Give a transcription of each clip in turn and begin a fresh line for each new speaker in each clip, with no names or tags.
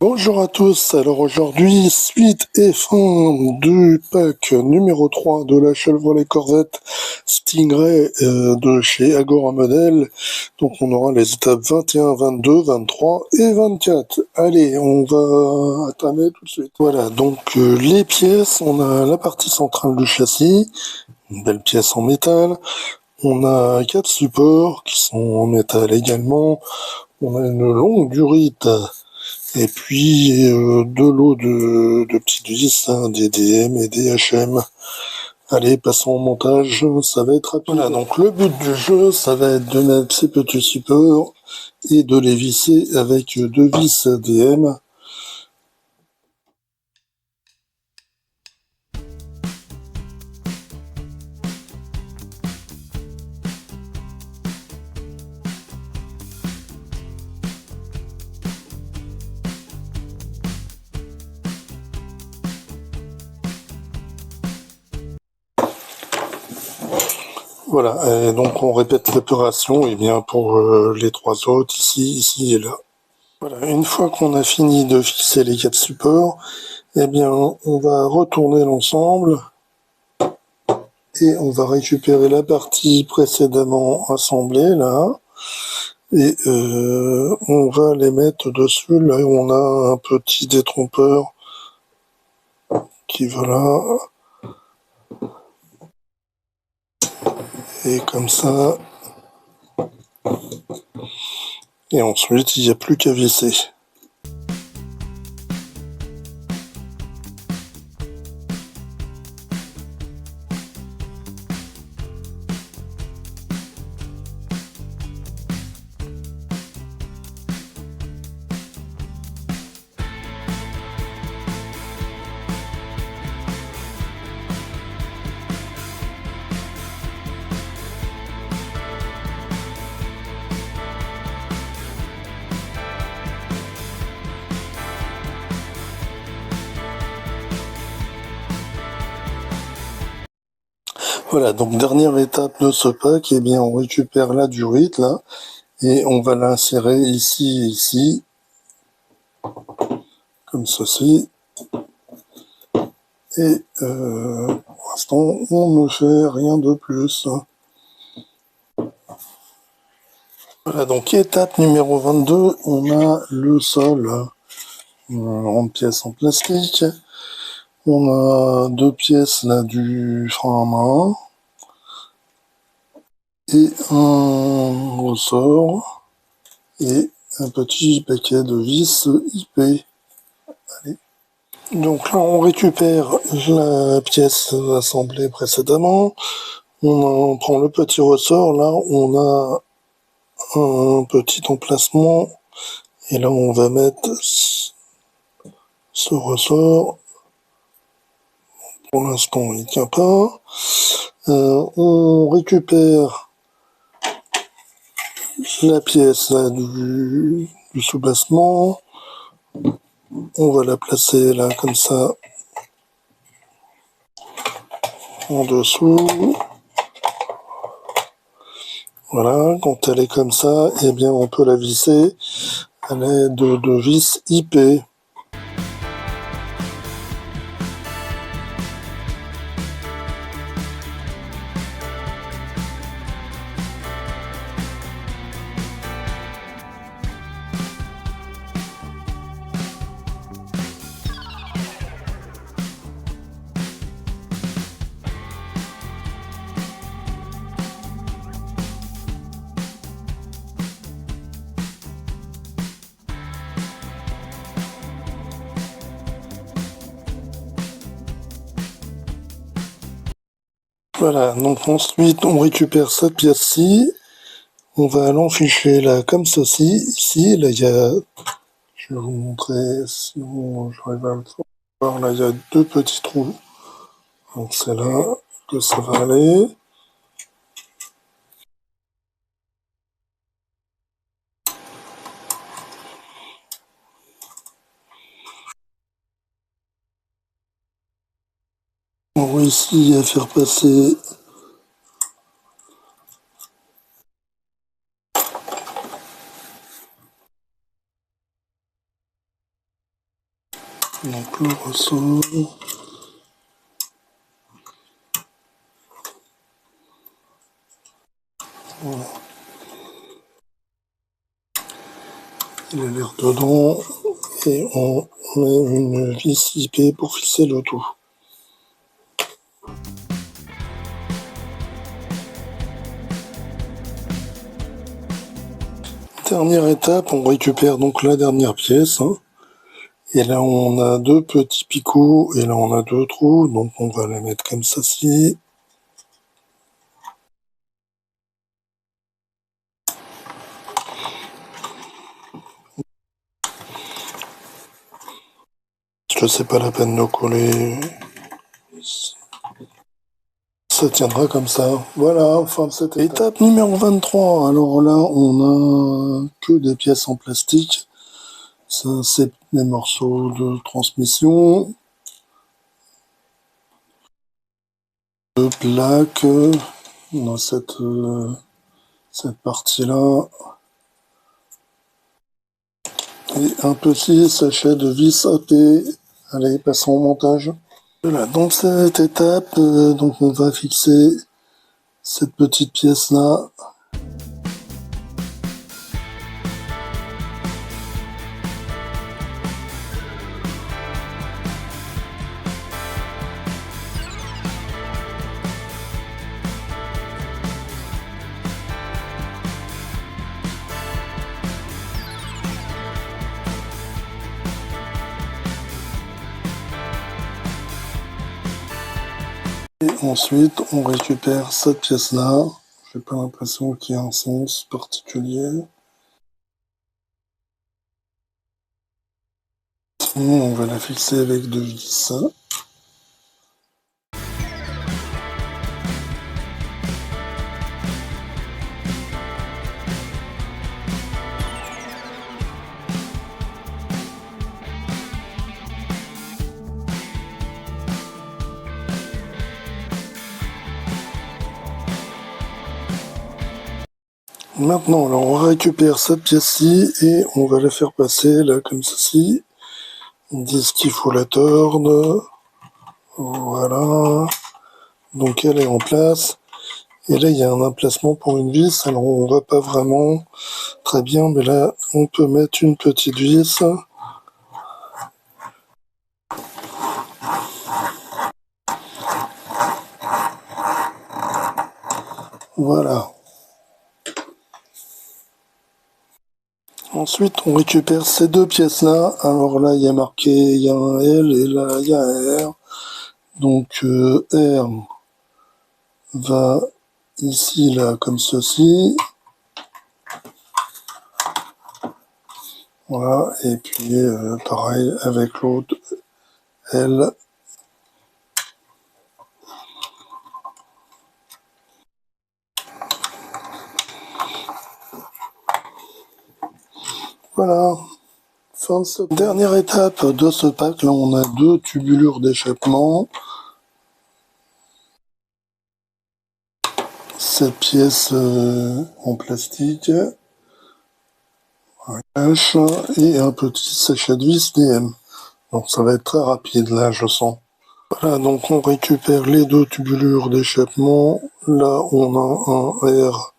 Bonjour à tous, alors aujourd'hui, suite et fin du pack numéro 3 de la Chevrolet Corvette Stingray de chez Agora Model. Donc on aura les étapes 21, 22, 23 et 24. Allez, on va attamer tout de suite. Voilà, donc les pièces, on a la partie centrale du châssis, une belle pièce en métal. On a 4 supports qui sont en métal également. On a une longue durite. Et puis de l'eau de petites vis, hein, des DM et des HM. Allez, passons au montage, ça va être rapide. Voilà, donc le but du jeu, ça va être de mettre ces petits supports et de les visser avec deux vis DM. Voilà, et donc on répète l'opération et bien pour les trois autres, ici et là. Voilà, une fois qu'on a fini de fixer les 4 supports, eh bien on va retourner l'ensemble et on va récupérer la partie précédemment assemblée là et on va les mettre dessus là où on a un petit détrompeur qui va là et comme ça, et ensuite il n'y a plus qu'à visser. Voilà, donc dernière étape de ce pack, eh bien on récupère la durite là, et on va l'insérer ici, comme ceci. Et pour l'instant, on ne fait rien de plus. Voilà, donc étape numéro 22, on a le sol en pièces en plastique. On a deux pièces là du frein à main et un ressort et un petit paquet de vis IP. Allez. Donc là, on récupère la pièce assemblée précédemment. On prend le petit ressort. Là, on a un petit emplacement. Et là, on va mettre ce ressort. Pour l'instant, il ne tient pas. On récupère la pièce là, du soubassement. On va la placer là, comme ça, en dessous. Voilà, quand elle est comme ça, eh bien, on peut la visser à l'aide de vis IP. Voilà, donc ensuite on récupère cette pièce-ci, on va l'enficher là comme ceci, ici, là il y a, je vais vous montrer si j'arrive à le voir, là il y a deux petits trous, donc c'est là que ça va aller. On réussit à faire passer Donc le ressort. Voilà. Il a l'air dedans et on met une vis IP pour fixer le tout. Dernière étape, on récupère donc la dernière pièce. Et là, on a deux petits picots et là, on a deux trous. Donc, on va la mettre comme ceci. Parce que c'est pas la peine de coller. Ça tiendra comme ça. Voilà, fin de cette étape. Étape numéro 23. Alors là, on a que des pièces en plastique. Ça, c'est des morceaux de transmission. De plaques dans cette partie-là. Et un petit sachet de vis AP. Allez, passons au montage. Voilà, donc cette étape, donc on va fixer cette petite pièce-là. Et ensuite, on récupère cette pièce-là. J'ai pas l'impression qu'il y ait un sens particulier. On va la fixer avec deux vis. Maintenant, alors on récupère cette pièce-ci et on va la faire passer là comme ceci. Ils disent qu'il faut la tordre. Voilà. Donc elle est en place. Et là, il y a un emplacement pour une vis. Alors, on voit pas vraiment très bien, mais là, on peut mettre une petite vis. Voilà. Ensuite, on récupère ces deux pièces-là. Alors là, il y a marqué, il y a un L et là, il y a un R. Donc, R va ici, là, comme ceci. Voilà. Et puis, pareil avec l'autre L. Voilà. Fin de cette dernière étape de ce pack. Là, on a deux tubulures d'échappement. Cette pièce en plastique, un cache et un petit sachet de vis DM. Donc ça va être très rapide là, je sens. Voilà, donc on récupère les deux tubulures d'échappement. Là, on a un R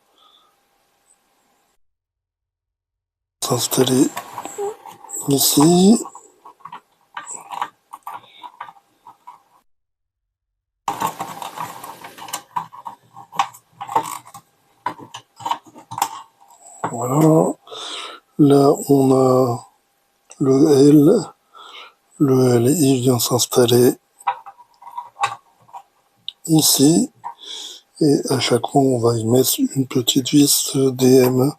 s'installer ici. Voilà. Là, on a le L. Le L, il vient s'installer ici. Et à chaque fois, on va y mettre une petite vis DM.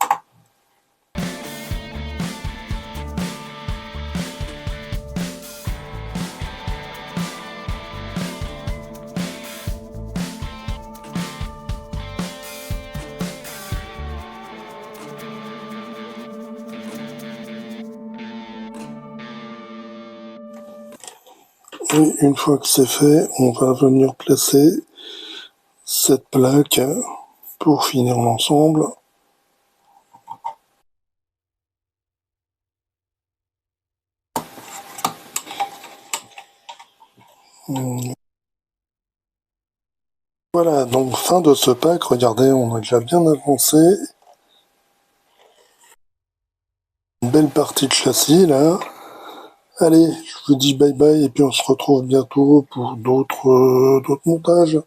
Et une fois que c'est fait, on va venir placer cette plaque pour finir l'ensemble. Hum, Voilà, donc fin de ce pack. Regardez, on a déjà bien avancé. Une belle partie de châssis là. Allez, je vous dis bye bye et puis on se retrouve bientôt pour d'autres montages.